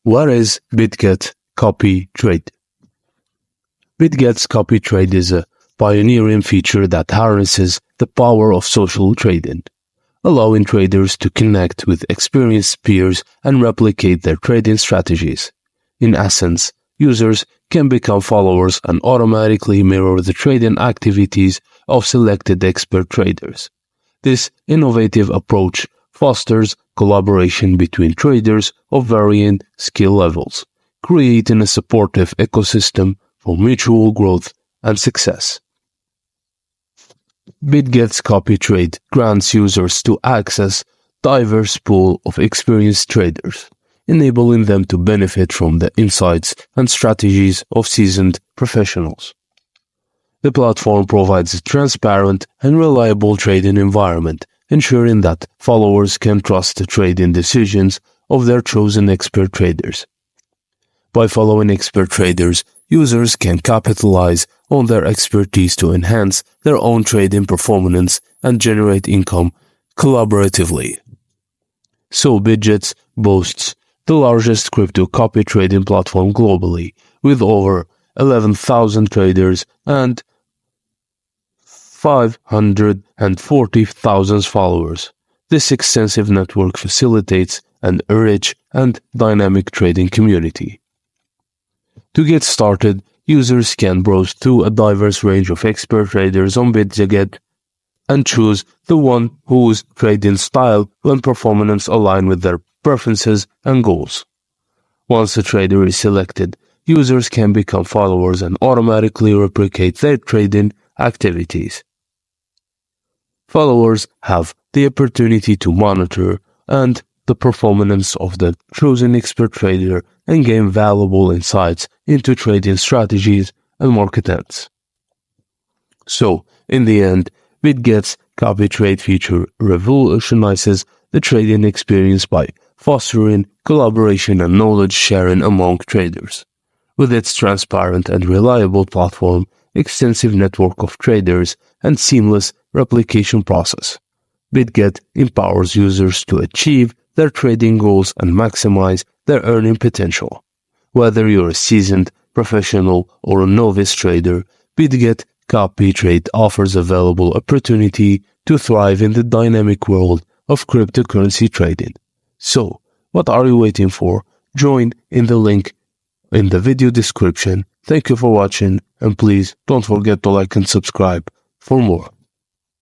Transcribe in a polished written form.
What is Bitget Copy Trade? Bitget's Copy Trade is a pioneering feature that harnesses the power of social trading, allowing traders to connect with experienced peers and replicate their trading strategies. In essence, users can become followers and automatically mirror the trading activities of selected expert traders. This innovative approach fosters collaboration between traders of varying skill levels, creating a supportive ecosystem for mutual growth and success. Bitget's Copy Trade grants users to access diverse pool of experienced traders, enabling them to benefit from the insights and strategies of seasoned professionals. The platform provides a transparent and reliable trading environment, ensuring that followers can trust the trading decisions of their chosen expert traders. By following expert traders, users can capitalize on their expertise to enhance their own trading performance and generate income collaboratively. So Bitget boasts the largest crypto copy trading platform globally, with over 11,000 traders and 540,000 followers. This extensive network facilitates an rich and dynamic trading community. To get started, users can browse through a diverse range of expert traders on Bitget and choose the one whose trading style and performance align with their preferences and goals. Once a trader is selected, users can become followers and automatically replicate their trading activities. Followers have the opportunity to monitor the performance of the chosen expert trader and gain valuable insights into trading strategies and market trends. So, in the end, Bitget's Copy Trade feature revolutionizes the trading experience by fostering collaboration and knowledge sharing among traders. With its transparent and reliable platform, extensive network of traders, and seamless replication process, Bitget empowers users to achieve their trading goals and maximize their earning potential. Whether you're a seasoned professional or a novice trader, Bitget Copy Trade offers a valuable opportunity to thrive in the dynamic world of cryptocurrency trading. So, what are you waiting for? Join in the link in the video description. Thank you for watching, and please don't forget to like and subscribe for more.